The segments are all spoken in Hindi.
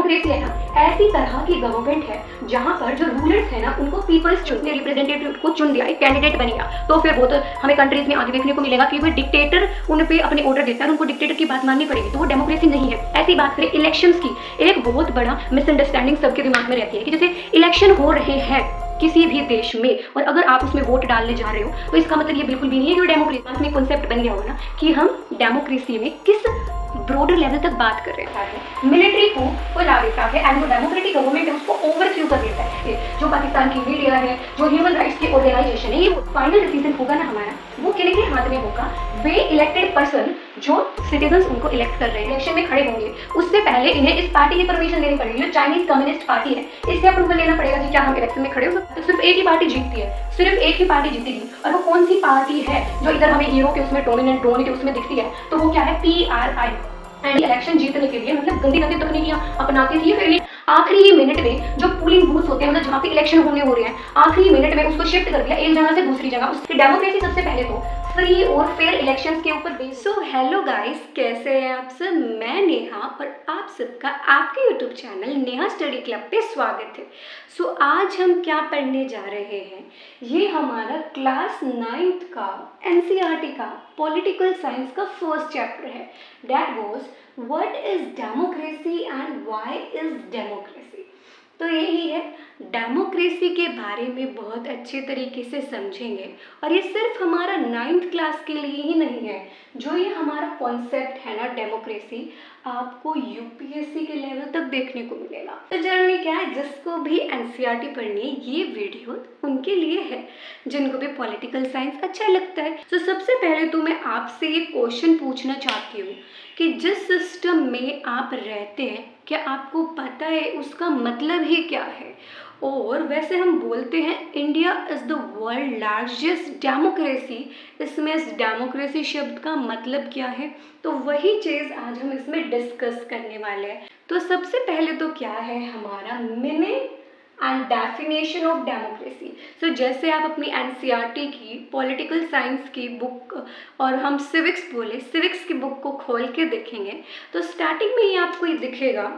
डेमोक्रेसी है ना ऐसी तरह की गवर्नमेंट है जहाँ पर जो रूलर्स है ना उनको पीपल्स ने रिप्रेजेंटेटिव को चुन दिया, एक कैंडिडेट बन गया। तो फिर वो तो हमें कंट्रीज में आगे देखने को मिलेगा कि वो डिक्टेटर उन पे अपने ऑर्डर देता है, उनको डिक्टेटर की बात माननी पड़ेगी, तो वो डेमोक्रेसी नहीं है। ऐसी बात करें इलेक्शंस की, एक बहुत बड़ा मिसअंडरस्टैंडिंग सबके दिमाग में रहती है कि जैसे इलेक्शन हो रहे हैं किसी भी देश में और अगर आप उसमें वोट डालने जा रहे हो तो इसका मतलब ये बिल्कुल भी नहीं है कि डेमोक्रेसी में कॉन्सेप्ट बन गया होगा ना कि हम डेमोक्रेसी में किस ब्रॉडर लेवल तक बात कर रहे हैं। मिलिट्री को ला देता है एंड जो डेमोक्रेटिक गवर्नमेंट है उसको ओवरथ्रू कर देता है। जो पाकिस्तान की मीडिया है, जो ह्यूमन राइट्स की ऑर्गेनाइजेशन है, ये फाइनल डिसीजन होगा ना हमारा, वो किनके हाथ में होगा? वे इलेक्टेड पर्सन जो सिटीजन्स उनको इलेक्ट कर रहे हैं, इलेक्शन में खड़े होंगे, उससे पहले इन्हें इस पार्टी की परमिशन लेनी पड़ेगी। जो चाइनीज कम्युनिस्ट पार्टी है, इससे अप्रूवल लेना पड़ेगा कि क्या हम इलेक्शन में खड़े हो सकते हैं। सिर्फ एक ही पार्टी जीतती है, सिर्फ एक ही पार्टी जीतेगी, और वो कौन सी पार्टी है जो इधर हमें हीरो के उसमें डोमिनेंट ड्रोन के उसमें दिखती है, तो वो क्या है? PRI। एंड इलेक्शन जीतने के लिए मतलब गंदी गंदी तकनीकियां अपनाती थी। फिर आखिरी ही मिनट में जो पोलिंग बूथ होते हैं, मतलब जहाँ पे इलेक्शन होने हो रहे हैं, आखिरी मिनट में उसको शिफ्ट कर दिया एक जगह से दूसरी जगह। उसकी डेमोक्रेसी सबसे पहले तो फ्री और फेयर इलेक्शंस के ऊपर बेस्ड। सो हेलो गाइस, कैसे हैं आप सब? मैं नेहा और आप सबका आपके YouTube channel Neha study club पे स्वागत है। सो आज हम क्या पढ़ने जा रहे हैं, ये हमारा क्लास 9th का NCERT का पॉलिटिकल साइंस का फर्स्ट चैप्टर है। That was what is democracy and why is democracy. तो यही है, डेमोक्रेसी के बारे में बहुत अच्छे तरीके से समझेंगे। और ये सिर्फ हमारा 9th क्लास के लिए ही नहीं है, जो ये हमारा कॉन्सेप्ट है ना डेमोक्रेसी, आपको UPSC के लेवल तक देखने को मिलेगा। तो जर्नी क्या है, जिसको भी NCERT पढ़नी है, ये वीडियो उनके लिए है जिनको भी पॉलिटिकल साइंस अच्छा लगता है। तो सबसे पहले तो मैं आपसे ये क्वेश्चन पूछना चाहती हूँ कि जिस सिस्टम में आप रहते हैं, क्या आपको पता है उसका मतलब ही क्या है? और वैसे हम बोलते हैं India is the world largest democracy, इसमें इस डेमोक्रेसी शब्द का मतलब क्या है? तो वही चीज़ आज हम इसमें डिस्कस करने वाले हैं। तो सबसे पहले तो क्या है हमारा meaning and definition of democracy. So जैसे आप अपनी NCERT की पॉलिटिकल साइंस की बुक और हम सिविक्स बोले, सिविक्स की बुक को खोल के देखेंगे तो स्टार्टिंग में ही आपको ये दिखेगा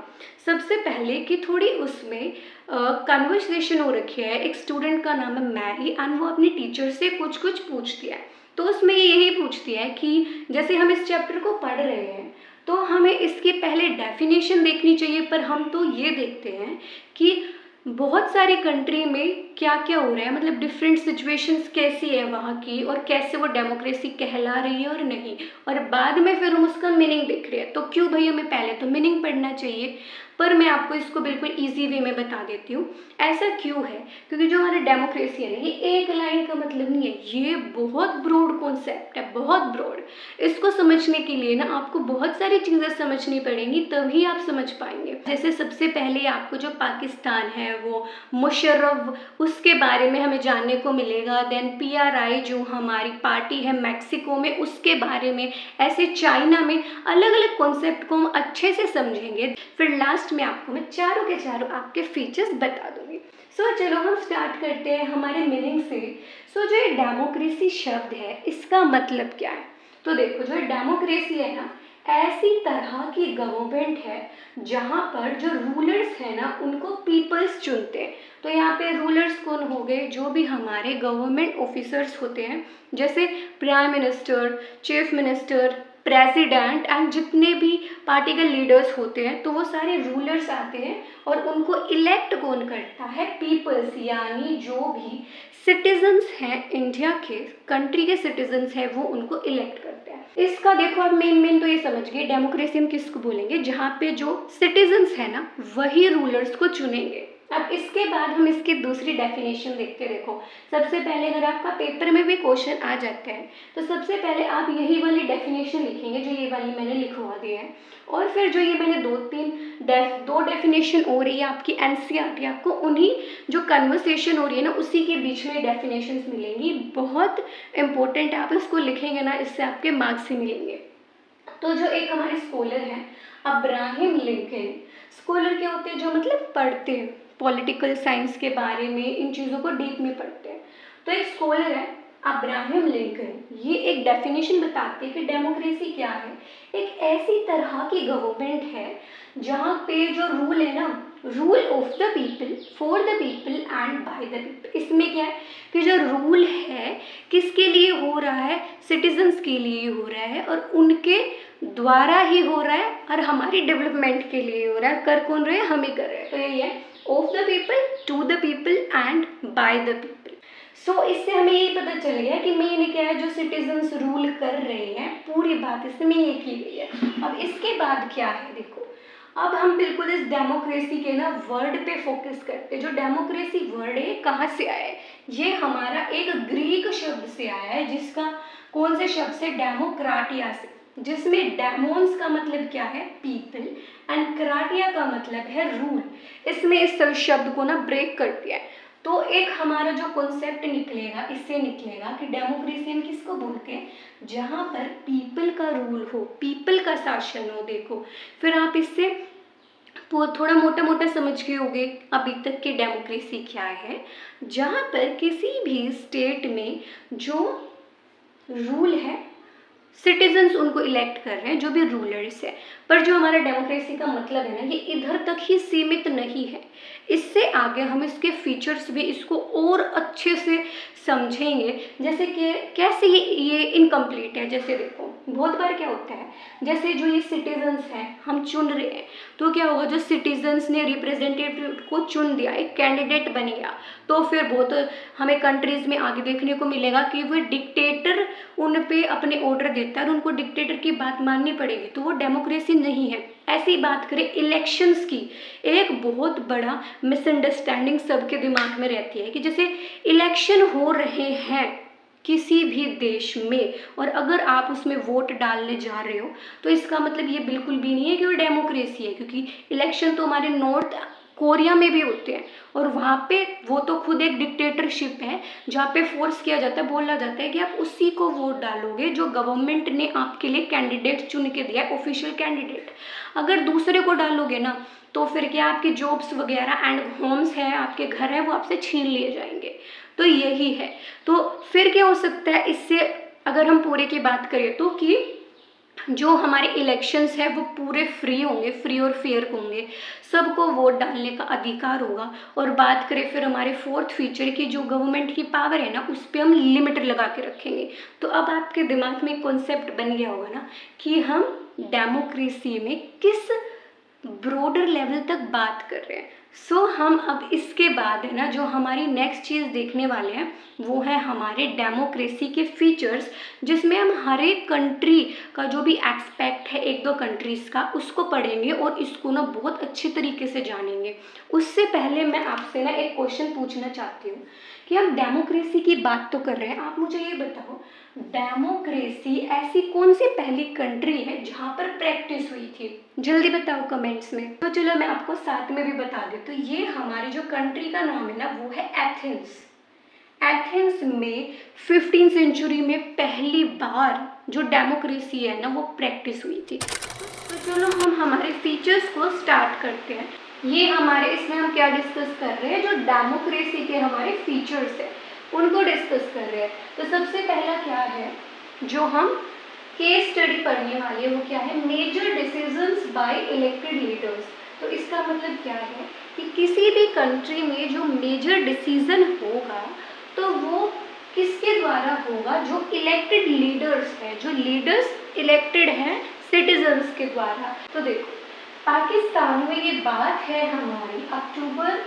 सबसे पहले कि थोड़ी उसमें कन्वर्सेशन हो रखी है। एक स्टूडेंट का नाम है मैरी एंड वो अपनी टीचर से कुछ कुछ पूछती है। तो उसमें ये यही पूछती है कि जैसे हम इस चैप्टर को पढ़ रहे हैं तो हमें इसके पहले डेफिनेशन देखनी चाहिए, पर हम तो ये देखते हैं कि बहुत सारी कंट्री में क्या क्या हो रहा है, मतलब डिफरेंट सिचुएशंस कैसी है वहाँ की और कैसे वो डेमोक्रेसी कहला रही है और नहीं, और बाद में फिर हम उसका मीनिंग देख रहे हैं। तो क्यों भाई, हमें पहले तो मीनिंग पढ़ना चाहिए, पर मैं आपको इसको बिल्कुल ईजी वे में बता देती हूँ। ऐसा क्यों है? क्योंकि जो हमारा डेमोक्रेसी है ना, ये एक लाइन का मतलब नहीं है, ये बहुत ब्रॉड कॉन्सेप्ट है, बहुत ब्रॉड। इसको समझने के लिए ना आपको बहुत सारी चीज़ें समझनी पड़ेंगी, तभी आप समझ पाएंगे। जैसे सबसे पहले आपको जो पाकिस्तान है वो मुशर्रफ, उसके बारे में हमें जानने को मिलेगा। देन PRI जो हमारी पार्टी है मैक्सिको में, उसके बारे में। ऐसे चाइना में अलग अलग कॉन्सेप्ट को हम अच्छे से समझेंगे। फिर लास्ट में आपको मैं चारों के चारों आपके फीचर्स बता दूंगी। सो चलो हम स्टार्ट करते हैं हमारे मीनिंग से। सो जो ये डेमोक्रेसी शब्द है, इसका मतलब क्या है? तो देखो, जो डेमोक्रेसी है ना, ऐसी तरह की गवर्नमेंट है जहाँ पर जो रूलर्स है ना उनको पीपल्स चुनते हैं। तो यहाँ पे रूलर्स कौन हो गए? जो भी हमारे गवर्नमेंट ऑफिसर्स होते हैं, जैसे prime minister, chief minister, president and जितने भी पार्टी के लीडर्स होते हैं, तो वो सारे रूलर्स आते हैं और उनको इलेक्ट कौन करता है? पीपल्स, यानी जो भी सिटीजन्स हैं इंडिया के, कंट्री के सिटीजन्स हैं, वो उनको इलेक्ट करते हैं। इसका देखो आप मेन तो ये समझ गए, डेमोक्रेसी हम किसको बोलेंगे? जहाँ पे जो सिटीजन्स है ना वही रूलर्स को चुनेंगे। अब इसके बाद हम इसकी दूसरी डेफिनेशन देखते। देखो, सबसे पहले अगर आपका पेपर में भी क्वेश्चन आ जाता है तो सबसे पहले आप यही वाली डेफिनेशन लिखेंगे जो ये वाली मैंने लिखवा दी है, और फिर जो ये मैंने दो डेफिनेशन हो रही है आपकी NCERT, आपको उन्हीं जो कन्वर्सेशन हो रही है ना उसी के बीच में डेफिनेशंस मिलेंगी। बहुत इंपॉर्टेंट है, आप इसको लिखेंगे ना, इससे आपके मार्क्स ही मिलेंगे। तो जो एक हमारे स्कॉलर हैं अब्राहम लिंकन, स्कॉलर क्या होते हैं? जो मतलब पढ़ते हैं पॉलिटिकल साइंस के बारे में, इन चीज़ों को डीप में पढ़ते हैं। तो एक स्कॉलर है अब्राहम लिंकन, ये एक डेफिनेशन बताते हैं कि डेमोक्रेसी क्या है। एक ऐसी तरह की गवर्नमेंट है जहाँ पे जो रूल है ना, rule of the people, for the people and by the people, इसमें क्या है कि जो रूल है किसके लिए हो रहा है, सिटीजन्स के लिए हो रहा है और उनके द्वारा ही हो रहा है और हमारी डेवलपमेंट के लिए हो रहा है। कर कौन रहे हैं, हम ही कर रहे हैं। तो ये है of the people, to the people and by the people. So इससे हमें यही पता चल गया कि मेन क्या है, जो सिटीजन्स रूल कर रहे हैं, पूरी बात इसमें ये की गई है। अब इसके बाद क्या है, देखो अब हम बिल्कुल इस डेमोक्रेसी के ना वर्ड पे फोकस करते हैं। जो डेमोक्रेसी वर्ड है कहाँ से आया है, ये हमारा एक ग्रीक शब्द से आया है, जिसका कौन से शब्द से, डेमोक्राटिया से, जिसमें डेमोन्स का मतलब क्या है, पीपल, एंड क्राटिया का मतलब है रूल। इसमें इस शब्द को ना ब्रेक कर दिया है। तो एक हमारा जो कॉन्सेप्ट निकलेगा, इससे निकलेगा कि डेमोक्रेसी हम किसको बोलते हैं, जहाँ पर पीपल का रूल हो, पीपल का शासन हो। देखो फिर आप इससे थोड़ा मोटा मोटा समझ गए होंगे अभी तक कि डेमोक्रेसी क्या है, जहाँ पर किसी भी स्टेट में जो रूल है, सिटीजन्स उनको इलेक्ट कर रहे हैं, जो भी रूलर्स है। पर जो हमारा डेमोक्रेसी का मतलब है ना, ये इधर तक ही सीमित नहीं है, इससे आगे हम इसके फीचर्स भी इसको और अच्छे से समझेंगे। जैसे कि कैसे ये इनकम्प्लीट है, जैसे देखो बहुत बार क्या होता है, जैसे जो ये सिटीजन्स हैं हम चुन रहे हैं, तो क्या होगा, जो सिटीजन्स ने रिप्रेजेंटेटिव को चुन दिया, एक कैंडिडेट बन गया, तो फिर बहुत हमें कंट्रीज में आगे देखने को मिलेगा कि वो डिक्टेटर उन पे अपने ऑर्डर देता है और उनको डिक्टेटर की बात माननी पड़ेगी, तो वो डेमोक्रेसी नहीं है। ऐसी बात करें इलेक्शंस की, एक बहुत बड़ा मिसअंडरस्टैंडिंग सबके दिमाग में रहती है कि जैसे इलेक्शन हो रहे हैं किसी भी देश में और अगर आप उसमें वोट डालने जा रहे हो, तो इसका मतलब ये बिल्कुल भी नहीं है कि वो डेमोक्रेसी है, क्योंकि इलेक्शन तो हमारे नॉर्थ कोरिया में भी होते हैं और वहाँ पे वो तो खुद एक डिक्टेटरशिप है, जहाँ पे फोर्स किया जाता है, बोला जाता है कि आप उसी को वोट डालोगे जो गवर्नमेंट ने आपके लिए कैंडिडेट चुन के दिया है, ऑफिशियल कैंडिडेट। अगर दूसरे को डालोगे ना, तो फिर क्या आपकी जॉब्स वगैरह एंड होम्स है, आपके घर है, वो आपसे छीन लिए जाएंगे। तो यही है। तो फिर क्या हो सकता है इससे, अगर हम पूरे की बात करें तो, कि जो हमारे इलेक्शंस है वो पूरे फ्री होंगे, फ्री और फेयर होंगे, सबको वोट डालने का अधिकार होगा। और बात करें फिर हमारे फोर्थ फीचर की, जो गवर्नमेंट की पावर है ना, उस पर हम लिमिट लगा के रखेंगे। तो अब आपके दिमाग में कॉन्सेप्ट बन गया होगा ना कि हम डेमोक्रेसी में किस ब्रॉडर लेवल तक बात कर रहे हैं। सो हम अब इसके बाद है ना, जो हमारी नेक्स्ट चीज़ देखने वाले हैं वो है हमारे डेमोक्रेसी के फीचर्स, जिसमें हम हर एक कंट्री का जो भी एक्सपेक्ट है एक दो कंट्रीज़ का, उसको पढ़ेंगे और इसको ना बहुत अच्छे तरीके से जानेंगे। उससे पहले मैं आपसे ना एक क्वेश्चन पूछना चाहती हूँ कि हम डेमोक्रेसी की बात तो कर रहे हैं, आप मुझे ये बताओ डेमोक्रेसी ऐसी कौन सी पहली कंट्री है जहाँ पर प्रैक्टिस हुई थी, जल्दी बताओ कमेंट्स में। तो चलो मैं आपको साथ में भी बता दूँ, तो ये हमारी जो कंट्री का नाम है ना वो है एथेंस। एथेंस में 15वीं सेंचुरी में पहली बार जो डेमोक्रेसी है ना वो प्रैक्टिस हुई थी। तो चलो हम हमारे फीचर्स को स्टार्ट करते हैं। ये हमारे इसमें हम क्या डिस्कस कर रहे हैं, जो डेमोक्रेसी के हमारे फीचर्स हैं उनको डिस्कस कर रहे हैं। तो सबसे पहला क्या है जो हम केस स्टडी पढ़ने वाले हैं वो क्या है, major decisions by elected leaders. तो इसका मतलब क्या है कि किसी भी कंट्री में जो मेजर डिसीजन होगा तो वो किसके द्वारा होगा, जो इलेक्टेड लीडर्स हैं, जो लीडर्स इलेक्टेड हैं सिटीजन्स के द्वारा। तो देखो पाकिस्तान में ये बात है हमारी अक्टूबर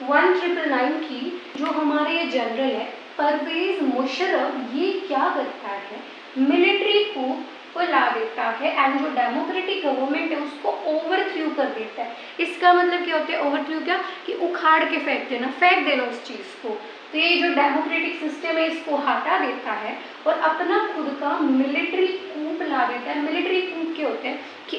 1999 की, जो हमारे ये जनरल है परवेज मुशर्रफ, ये क्या करता है, मिलिट्री coup को ला देता है एंड जो डेमोक्रेटिक गवर्नमेंट है उसको ओवरथ्रू कर देता है। इसका मतलब क्या होता है ओवरथ्रू, क्या कि उखाड़ के फेंक देना उस चीज़ को। तो ये जो डेमोक्रेटिक सिस्टम है इसको हटा देता है और अपना खुद का मिलिट्री कूप ला देता है। मिलिट्री कूप क्या होते हैं कि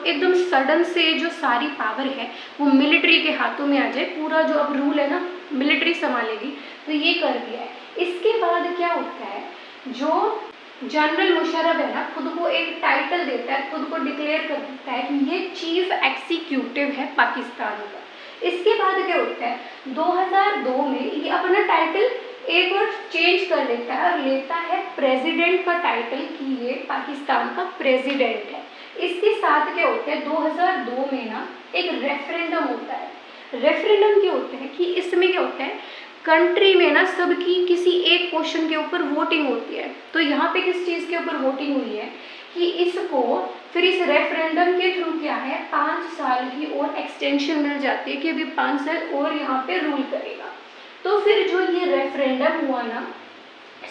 एकदम सडन से जो सारी पावर है वो मिलिट्री के हाथों में आ जाए, पूरा जो अब रूल है ना मिलिट्री संभालेगी, तो ये कर दिया है। इसके बाद क्या होता है, जो जनरल मुशर्रफ है ना खुद को एक टाइटल देता है, खुद को डिक्लेयर कर देता है कि ये चीफ एग्जीक्यूटिव है पाकिस्तान का। इसके बाद क्या होता है 2002 में ये अपना टाइटल एक और चेंज कर लेता है और लेता है प्रेसिडेंट का टाइटल कि ये पाकिस्तान का प्रेसिडेंट है। इसके साथ क्या होता है, 2002 में ना एक रेफरेंडम होता है। रेफरेंडम क्या होता है कि इसमें क्या होता है, कंट्री में ना सबकी किसी एक क्वेश्चन के ऊपर वोटिंग होती है। तो यहाँ पे किस चीज़ के ऊपर वोटिंग हुई है कि इसको फिर इस रेफरेंडम के थ्रू क्या है, 5 साल की और एक्सटेंशन मिल जाती है कि अभी 5 साल और यहाँ पे रूल करेगा। तो फिर जो ये रेफरेंडम हुआ ना,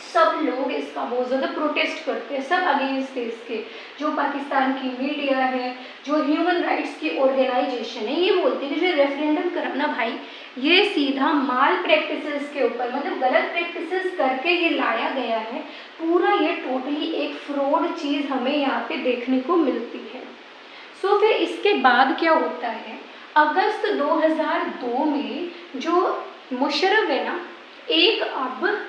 सब लोग इसका बहुत ज़्यादा प्रोटेस्ट करते हैं, सब अगेंस्ट है इसके। जो पाकिस्तान की मीडिया है, जो ह्यूमन राइट्स की ऑर्गेनाइजेशन है, ये बोलते हैं कि जो रेफरेंडम कराना भाई, ये सीधा माल प्रैक्टिसेस के ऊपर, मतलब गलत प्रैक्टिसेस करके ये लाया गया है। पूरा ये टोटली एक फ्रॉड चीज़ हमें यहाँ पे देखने को मिलती है। सो फिर इसके बाद क्या होता है, अगस्त 2002 में जो मुशर्रफ है ना, एक अब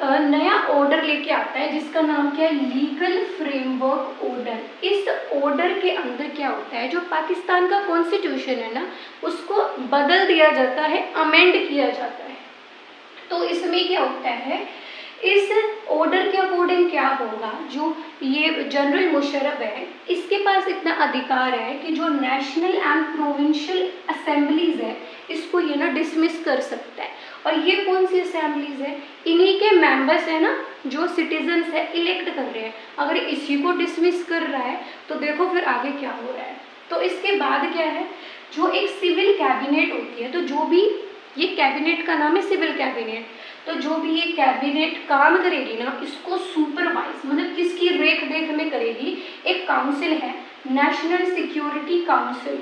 नया ऑर्डर लेके आता है जिसका नाम क्या है, लीगल फ्रेमवर्क ऑर्डर। इस ऑर्डर के अंदर क्या होता है, जो पाकिस्तान का कॉन्स्टिट्यूशन है ना, उसको बदल दिया जाता है, अमेंड किया जाता है। तो इसमें क्या होता है, इस ऑर्डर के अकॉर्डिंग क्या होगा, जो ये जनरल मुशर्रफ है, इसके पास इतना अधिकार है कि जो नेशनल एंड प्रोविंशियल असेंबलीज है, इसको ये ना डिसमिस कर सकता है। और ये कौन सी असेंबलीज है, इन्हीं के मेंबर्स है ना, जो सिटीजन्स है इलेक्ट कर रहे हैं। अगर इसी को डिसमिस कर रहा है तो देखो फिर आगे क्या हो रहा है। तो इसके बाद क्या है, जो एक सिविल कैबिनेट होती है, तो जो भी ये कैबिनेट का नाम है सिविल कैबिनेट, तो जो भी ये कैबिनेट काम करेगी ना, इसको सुपरवाइज, मतलब किसकी रेख देख में करेगी, एक काउंसिल है, नेशनल सिक्योरिटी काउंसिल,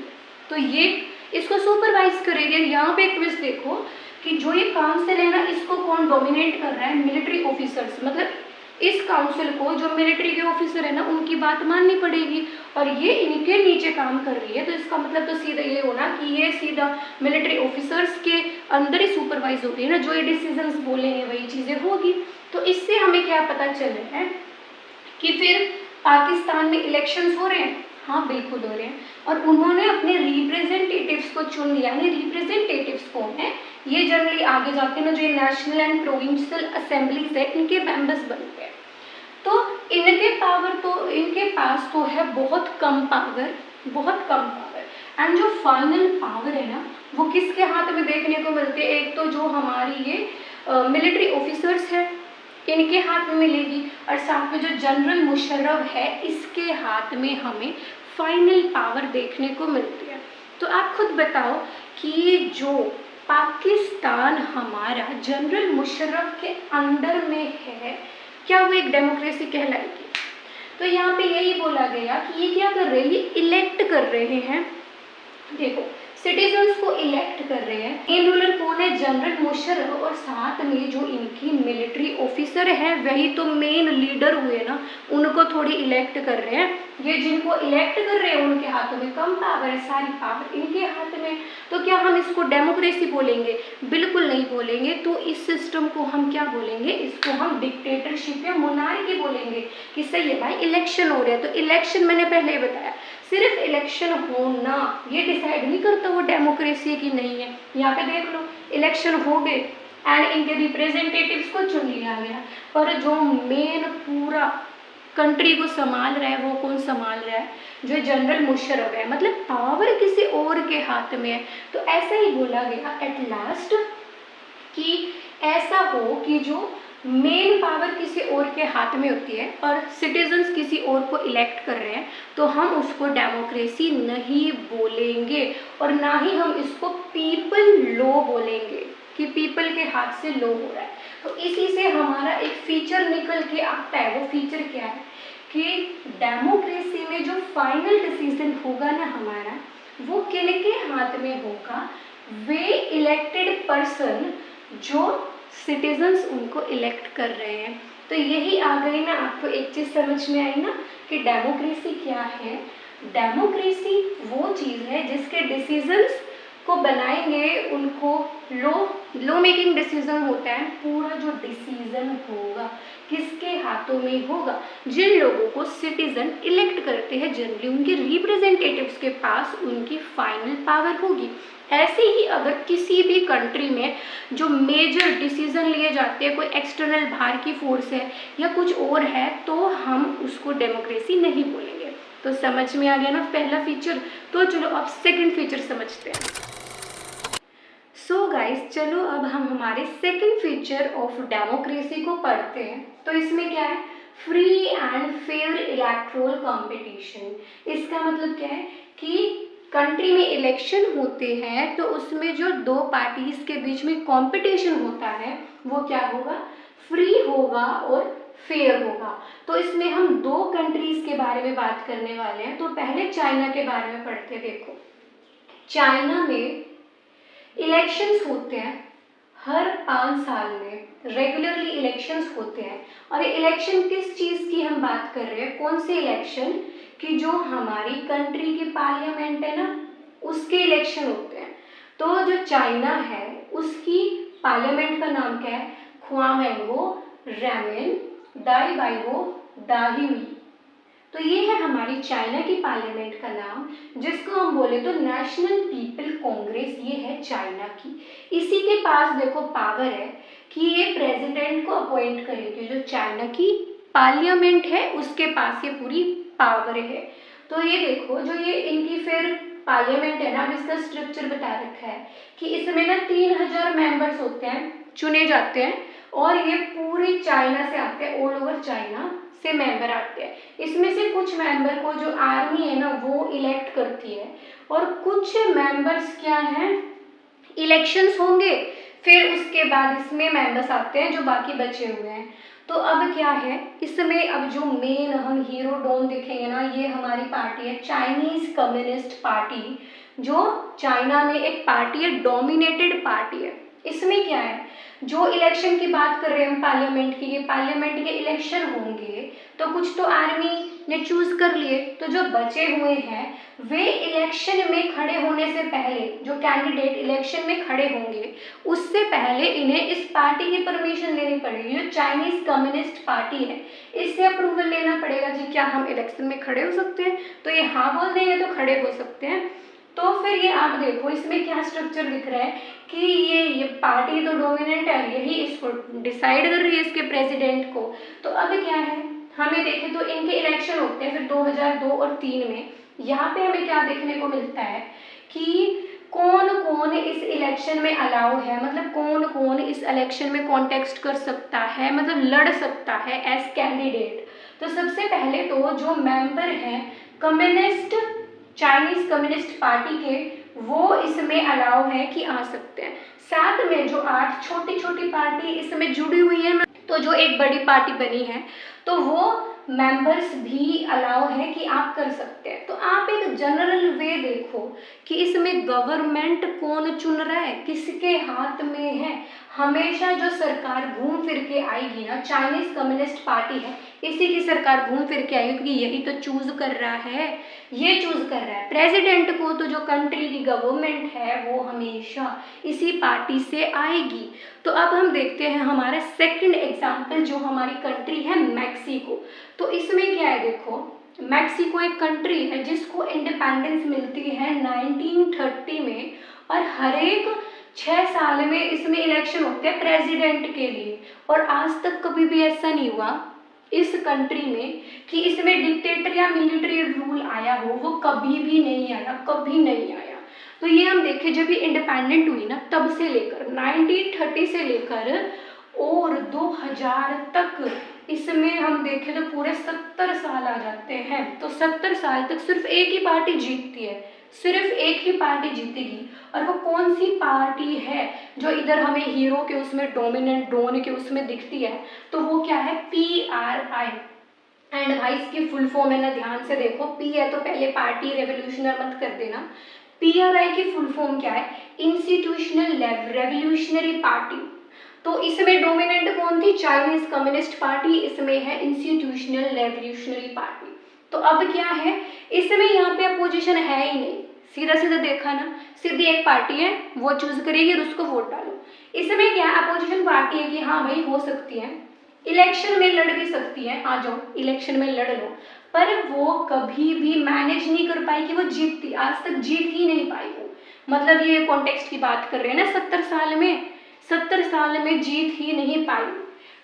तो ये इसको सुपरवाइज करेगी। यहाँ पे एक क्विज देखो कि जो ये काउंसिल है ना, इसको कौन डोमिनेट कर रहा है, मिलिट्री ऑफिसर्स। मतलब इस काउंसिल को जो मिलिट्री के ऑफिसर है ना, उनकी बात माननी पड़ेगी, और ये इनके नीचे काम कर रही है। तो इसका मतलब तो सीधा ये होना कि ये सीधा मिलिट्री ऑफिसर्स के अंदर ही सुपरवाइज होती है ना, जो ये डिसीजंस बोलेंगे वही चीज़ें होगी। तो इससे हमें क्या पता चल रहा है कि फिर पाकिस्तान में इलेक्शंस हो रहे हैं, हाँ बिल्कुल हो रहे हैं, और उन्होंने अपने रिप्रेजेंटेटिव्स को चुन लिया। यानी रिप्रेजेंटेटिव्स कौन है, ये जनरली आगे जाके ना जो नेशनल एंड प्रोविंशियल असेंबलीज है, इनके मेंबर्स बनते हैं। तो इनके पास तो है बहुत कम पावर, बहुत कम पावर। एंड जो फाइनल पावर है ना, वो किसके हाथ में देखने को मिलती है, एक तो जो हमारी ये मिलिट्री ऑफिसर्स है, इनके हाथ में मिलेगी, और साथ में जो जनरल मुशर्रफ है, इसके हाथ में हमें फाइनल पावर देखने को मिलती है। तो आप खुद बताओ कि जो पाकिस्तान हमारा जनरल मुशर्रफ के अंडर में है, क्या वो एक डेमोक्रेसी कहलाएगी? तो यहाँ पे यही बोला गया कि ये क्या कर रहे हैं, ये इलेक्ट कर रहे हैं। देखो, सिटीजन्स को इलेक्ट कर रहे हैं। मेन रूलर कौन है, जनरल मुशर्रफ, और साथ में जो इनकी मिलिट्री ऑफिसर है, वही तो मेन लीडर हुए ना, उनको थोड़ी इलेक्ट कर रहे हैं। ये जिनको इलेक्ट कर रहे हैं उनके हाथों में कम पावर है, सारी पावर इनके हाथ में। तो क्या हम इसको डेमोक्रेसी बोलेंगे? बिल्कुल नहीं बोलेंगे। तो इस सिस्टम को हम क्या बोलेंगे, इसको हम डिक्टेटरशिप या मोनार्की बोलेंगे। कि सही है भाई, इलेक्शन हो रहे हैं, तो इलेक्शन मैंने पहले ही बताया, सिर्फ इलेक्शन होना ये डिसाइड नहीं करता वो डेमोक्रेसी है कि नहीं है। यहाँ पे देख लो, इलेक्शन हो गए एंड इनके रिप्रेजेंटेटिव्स को चुन लिया गया, पर जो मेन पूरा कंट्री को संभाल रहा है वो कौन संभाल रहा है, जो जनरल मुशर्रफ है। मतलब पावर किसी और के हाथ में है। तो ऐसा ही बोला गया एट लास्ट कि ऐसा हो कि जो मेन पावर किसी और के हाथ में होती है और सिटीजन्स किसी और को इलेक्ट कर रहे हैं, तो हम उसको डेमोक्रेसी नहीं बोलेंगे, और ना ही हम इसको पीपल लॉ बोलेंगे कि पीपल के हाथ से लॉ हो रहा है। तो इसी से हमारा एक फीचर निकल के आता है। वो फीचर क्या है कि डेमोक्रेसी में जो फाइनल डिसीजन होगा ना हमारा, वो किनके हाथ में होगा, वे इलेक्टेड पर्सन जो सिटीजन्स उनको इलेक्ट कर रहे हैं। तो यही आ गई ना, आपको एक चीज़ समझ में आई ना कि डेमोक्रेसी क्या है। डेमोक्रेसी वो चीज़ है जिसके डिसीजंस को बनाएंगे, उनको लॉ मेकिंग डिसीजन होता है। पूरा जो डिसीजन होगा किसके हाथों में होगा, जिन लोगों को सिटीजन इलेक्ट करते हैं, जनरली उनके रिप्रेजेंटेटिव्स के पास उनकी फाइनल पावर होगी। ऐसे ही अगर किसी भी कंट्री में जो मेजर डिसीजन लिए जाते हैं, कोई एक्सटर्नल बाहर की फोर्स है या कुछ और है, तो हम उसको डेमोक्रेसी नहीं बोलेंगे। तो समझ में आ गया ना पहला फीचर। तो चलो अब सेकंड फीचर समझते हैं। सो गाइस, चलो अब हम हमारे सेकंड फीचर ऑफ डेमोक्रेसी को पढ़ते हैं। तो इसमें क्या है, free and fair electoral competition. इसका मतलब क्या है कि कंट्री में इलेक्शन होते हैं तो उसमें जो दो पार्टीज के बीच में कंपटीशन होता है वो क्या होगा, फ्री होगा और फेयर होगा। तो इसमें हम दो कंट्रीज के बारे में बात करने वाले हैं। तो पहले चाइना के बारे में पढ़ते हैं। देखो, चाइना में इलेक्शंस होते हैं हर 5 साल में, रेगुलरली इलेक्शंस होते हैं। और ये इलेक्शन किस चीज़ की हम बात कर रहे हैं, कौन से इलेक्शन कि जो हमारी कंट्री की पार्लियामेंट है ना, उसके इलेक्शन होते हैं। तो जो चाइना है उसकी पार्लियामेंट का नाम क्या है, ख्वामेंगो रेमन दाईबाइबो दाहिवी। तो ये है हमारी चाइना की पार्लियामेंट का नाम, जिसको हम बोले तो नेशनल पीपल कांग्रेस, ये है चाइना की। इसी के पास देखो पावर है कि ये प्रेसिडेंट को अपॉइंट करेगी। जो चाइना की पार्लियामेंट है उसके पास ये पूरी पावर है। तो ये देखो, जो ये इनकी फिर पार्लियामेंट है ना, अब इसका स्ट्रक्चर बता रखा है कि इसमें ना 3000 मेंबर्स होते हैं, चुने जाते हैं, और ये पूरी चाइना से आते हैं, ऑल ओवर चाइना से मेंबर आते हैं। इसमें से कुछ मेंबर को जो आर्मी है ना वो इलेक्ट करती है, और कुछ मेंबर्स क्या हैं, इलेक्शंस होंगे, फिर उसके बाद इसमें मेंबर्स आते हैं जो बाकी बचे हुए हैं। तो अब क्या है इसमें, अब जो मेन हम हीरो डॉन दिखेंगे ना, ये हमारी पार्टी है चाइनीज कम्युनिस्ट पार्टी, जो चाइना में एक पार्टी है, डोमिनेटेड पार्टी है। इसमें क्या है, जो इलेक्शन की बात कर रहे हैं हम पार्लियामेंट की, ये पार्लियामेंट के इलेक्शन होंगे तो कुछ तो आर्मी ने चूज कर लिए, तो जो बचे हुए हैं वे इलेक्शन में खड़े होने से पहले, जो कैंडिडेट इलेक्शन में खड़े होंगे उससे पहले इन्हें इस पार्टी की परमिशन लेनी पड़ेगी। जो चाइनीज कम्युनिस्ट पार्टी है इससे अप्रूवल लेना पड़ेगा जी, क्या हम इलेक्शन में खड़े हो सकते हैं, तो ये हाँ बोल देंगे तो खड़े हो सकते हैं। तो फिर ये आप देखो इसमें क्या स्ट्रक्चर दिख रहा है कि ये पार्टी तो डोमिनेंट है, यही इसको डिसाइड कर रही है, इसके प्रेसिडेंट को। तो अब क्या है, हमें देखें तो इनके इलेक्शन होते हैं फिर 2002 और 3 में। यहाँ पे हमें क्या देखने को मिलता है कि कौन कौन इस इलेक्शन में अलाउ है, मतलब कौन कौन इस इलेक्शन में कॉन्टेस्ट कर सकता है, मतलब लड़ सकता है एज कैंडिडेट। तो सबसे पहले तो जो मेंबर हैं कम्युनिस्ट, चाइनीज कम्युनिस्ट पार्टी के, वो इसमें अलाउ है कि आ सकते हैं। साथ में जो 8 छोटी छोटी पार्टी इसमें जुड़ी हुई है ना, तो जो एक बड़ी पार्टी बनी है तो वो मेंबर्स भी अलाउ है कि आप कर सकते हैं। तो आप एक जनरल वे देखो कि इसमें गवर्नमेंट कौन चुन रहा है, किसके हाथ में है। हमेशा जो सरकार घूम फिर के आएगी ना, चाइनीज कम्युनिस्ट पार्टी है, इसी की सरकार घूम फिर के आएगी, क्योंकि यही तो चूज कर रहा है, ये चूज कर रहा है प्रेसिडेंट को। तो जो कंट्री की गवर्नमेंट है वो हमेशा इसी पार्टी से आएगी। तो अब हम देखते हैं हमारा सेकंड एग्जाम्पल, जो हमारी कंट्री है मैक्सिको। तो इसमें क्या है, देखो मैक्सिको एक कंट्री है जिसको इंडिपेंडेंस मिलती है 1930 में, और हर एक 6 साल में इसमें इलेक्शन होते हैं प्रेसिडेंट के लिए। और आज तक कभी भी ऐसा नहीं हुआ इस कंट्री में कि इसमें डिक्टेटर या मिलिट्री रूल आया हो, वो कभी भी नहीं आया, कभी नहीं आया। तो ये हम देखें जब ये इंडिपेंडेंट हुई ना, तब से लेकर 1930 से लेकर और 2000 तक, इसमें हम देखें तो पूरे 70 साल आ जाते हैं। तो 70 साल तक सिर्फ एक ही पार्टी जीतती है, सिर्फ एक ही पार्टी जीतेगी। और वो कौन सी पार्टी है जो इधर हमें हीरो के उसमें डोमिनेंट डोन के उसमें दिखती है, तो वो क्या है, PRI। एंड भाई इसकी फुल फॉर्म है ना, ध्यान से देखो, पी है तो पहले पार्टी रेवोल्यूशनर मत कर देना। PRI की फुल फॉर्म क्या है, इंस्टीट्यूशनल रेवोल्यूशनरी पार्टी। तो इसमें डोमिनेंट कौन थी, चाइनीज कम्युनिस्ट पार्टी, इसमें है इंस्टीट्यूशनल रेवोल्यूशनरी पार्टी। तो अब क्या है, इसमें यहाँ पे अपोजिशन है ही नहीं, सीधा सीधा देखा ना, सीधी एक पार्टी है वो चूज करेगी और उसको वोट डालो। इसमें क्या अपोजिशन पार्टी है कि हाँ भाई हो सकती है, इलेक्शन में लड़ भी सकती है, आ जाओ इलेक्शन में लड़ लो, पर वो कभी भी मैनेज नहीं कर पाई कि वो जीतती, आज तक जीत ही नहीं पाई वो। मतलब ये कॉन्टेक्स्ट की बात कर रहे हैं ना, 70 साल में जीत ही नहीं पाई।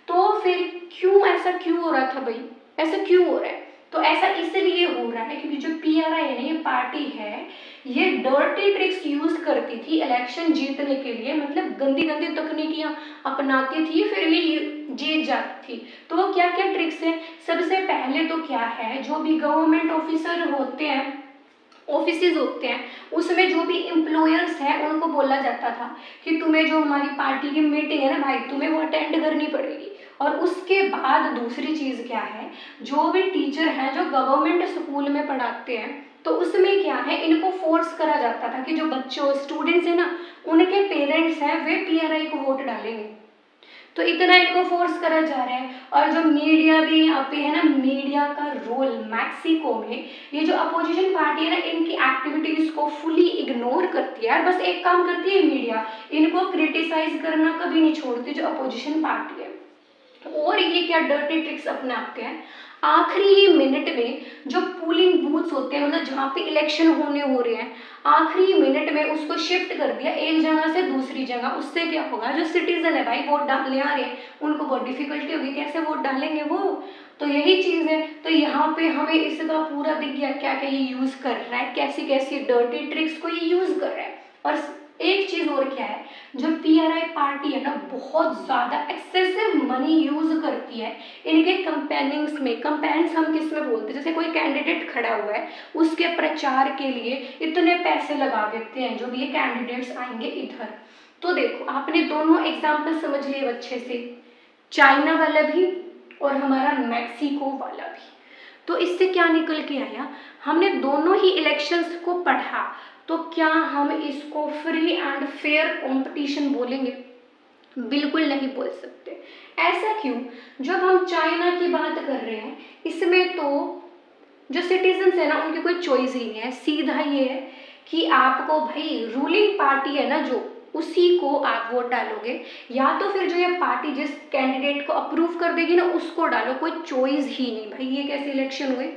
तो फिर क्यों ऐसा क्यों हो रहा था भाई, ऐसा क्यों हो रहा है, तो ऐसा इसलिए हो रहा है क्योंकि जो पीआरआई है ना, ये पार्टी है, ये डर्टी ट्रिक्स यूज करती थी इलेक्शन जीतने के लिए, मतलब गंदी गंदी तकनीकियां अपनाती थी, फिर भी जीत जाती थी। तो वो क्या क्या ट्रिक्स है? सबसे पहले तो क्या है, जो भी गवर्नमेंट ऑफिसर होते हैं, ऑफिसेज होते हैं, उसमें जो भी एम्प्लॉयर्स हैं उनको बोला जाता था कि तुम्हें जो हमारी पार्टी की मीटिंग है ना भाई, तुम्हें वो अटेंड करनी पड़ेगी। और उसके बाद दूसरी चीज़ क्या है, जो भी टीचर हैं जो गवर्नमेंट स्कूल में पढ़ाते हैं, तो उसमें क्या है, इनको फोर्स करा जाता था कि जो बच्चों स्टूडेंट्स हैं ना, उनके पेरेंट्स हैं वे पीआरआई को वोट डालेंगे। तो इतना इनको फोर्स करा जा रहा है। और जो मीडिया भी यहाँ पे है ना, मीडिया का रोल मैक्सिको में, ये जो अपोजिशन पार्टी है ना, इनकी एक्टिविटीज को फुली इग्नोर करती है। और बस एक काम करती है मीडिया, इनको क्रिटिसाइज करना कभी नहीं छोड़ती जो अपोजिशन पार्टी है। और ये क्या डर्टी ट्रिक्स अपनाते हैं, आखिरी ही मिनट में जो पोलिंग बूथ्स होते हैं, मतलब जहाँ पे इलेक्शन होने हो रहे हैं, आखिरी मिनट में उसको शिफ्ट कर दिया एक जगह से दूसरी जगह। उससे क्या होगा, जो सिटीजन है भाई वोट डालने आ रहे हैं, उनको बहुत डिफिकल्टी होगी, कैसे वोट डालेंगे वो। तो यही चीज़ है। तो यहाँ पे हमें इसका पूरा दिख गया क्या क्या ये यूज़ कर रहा है, कैसी कैसी डर्टी ट्रिक्स को ये यूज़ कर रहा है। और एक चीज़ और क्या है, जो पीआरआई पार्टी है ना, बहुत ज़्यादा एक्सेसिव मनी यूज़ करती है इनके कंपेनिंग्स में। कंपेन्स हम किस में बोलते हैं, जैसे कोई कैंडिडेट खड़ा हुआ है, उसके प्रचार के लिए इतने पैसे लगा देते हैं जो भी ये कैंडिडेट्स आएंगे इधर। तो देखो, आपने दोनों एग्जाम्पल समझ लिए अच्छे से, चाइना वाला भी और हमारा मैक्सिको वाला भी। तो इससे क्या निकल के आया, हमने दोनों ही इलेक्शंस को पढ़ा, तो क्या हम इसको फ्री एंड फेयर कंपटीशन बोलेंगे? बिल्कुल नहीं बोल सकते। ऐसा क्यों? जब हम चाइना की बात कर रहे हैं, इसमें तो जो सिटीजन्स है ना, उनकी कोई चॉइस ही नहीं है। सीधा ये है कि आपको भाई रूलिंग पार्टी है ना जो, उसी को आप वोट डालोगे, या तो फिर जो ये पार्टी जिस कैंडिडेट को अप्रूव कर देगी ना उसको डालो, कोई चॉइस ही नहीं। भाई ये कैसे इलेक्शन हुए?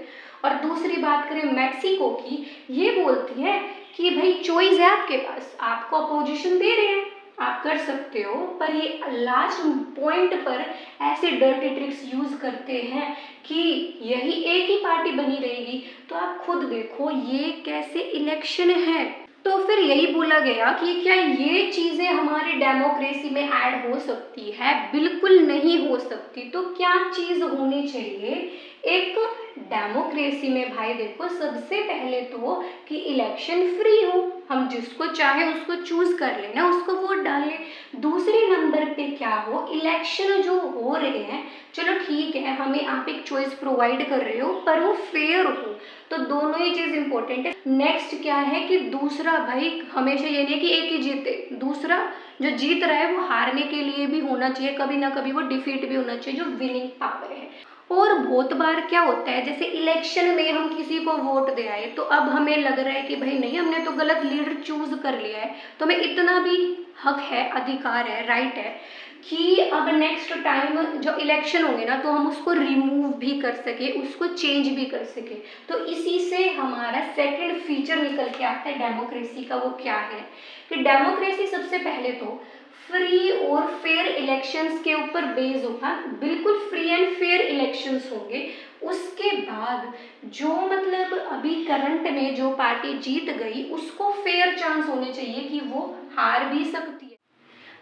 और दूसरी बात करें मैक्सिको की, ये बोलती है कि भाई चॉइस है आपके पास, आपको अपोजिशन दे रहे हैं, आप कर सकते हो, पर ये लास्ट पॉइंट पर ऐसे डर्टी ट्रिक्स यूज करते हैं कि यही एक ही पार्टी बनी रहेगी। तो आप खुद देखो ये कैसे इलेक्शन है। तो फिर यही बोला गया कि क्या ये चीज़ें हमारी डेमोक्रेसी में ऐड हो सकती है? बिल्कुल नहीं हो सकती। तो क्या चीज़ होनी चाहिए एक डेमोक्रेसी में? भाई देखो, सबसे पहले तो कि इलेक्शन फ्री हो, हम जिसको चाहे उसको चूज कर लेना, उसको वोट डाल लें। दूसरे नंबर पे क्या हो, इलेक्शन जो हो रहे हैं, चलो ठीक है हमें आप एक चॉइस प्रोवाइड कर रहे हो, पर वो फेयर हो। तो दोनों ही चीज़ इंपॉर्टेंट है। नेक्स्ट क्या है कि दूसरा भाई हमेशा ये नहीं कि एक ही जीते, दूसरा जो जीत रहा है वो हारने के लिए भी होना चाहिए, कभी ना कभी वो डिफीट भी होना चाहिए, जो विनिंग पावर है। और बहुत बार क्या होता है, जैसे इलेक्शन में हम किसी को वोट दे आए, तो अब हमें लग रहा है कि भाई नहीं, हमने तो गलत लीडर चूज कर लिया है, तो हमें इतना भी हक है, अधिकार है, राइट है कि अब नेक्स्ट टाइम जो इलेक्शन होंगे ना, तो हम उसको रिमूव भी कर सके, उसको चेंज भी कर सके। तो इसी से हमारा सेकंड फीचर निकल के आता है डेमोक्रेसी का। वो क्या है कि डेमोक्रेसी सबसे पहले तो फ्री और फेयर इलेक्शंस के ऊपर बेस होगा, बिल्कुल फ्री एंड फेयर इलेक्शंस होंगे। उसके बाद जो मतलब अभी करंट में जो पार्टी जीत गई, उसको फेयर चांस होने चाहिए कि वो हार भी सकती है।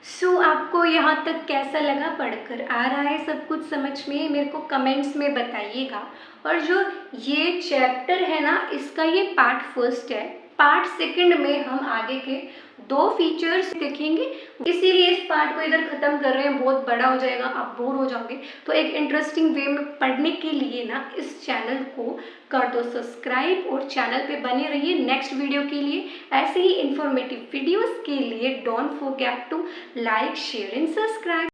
सो आपको यहाँ तक कैसा लगा पढ़कर? आ रहा है सब कुछ समझ में? मेरे को कमेंट्स में बताइएगा। और जो ये चैप्टर है ना, इसका ये पार्ट फर्स्ट है। पार्ट सेकंड में हम आगे के 2 फीचर्स देखेंगे, इसीलिए इस पार्ट को इधर ख़त्म कर रहे हैं, बहुत बड़ा हो जाएगा, आप बोर हो जाओगे। तो एक इंटरेस्टिंग वे में पढ़ने के लिए ना इस चैनल को कर दो सब्सक्राइब और चैनल पे बने रहिए नेक्स्ट वीडियो के लिए। ऐसे ही इंफॉर्मेटिव वीडियोस के लिए don't forget to like, share and subscribe.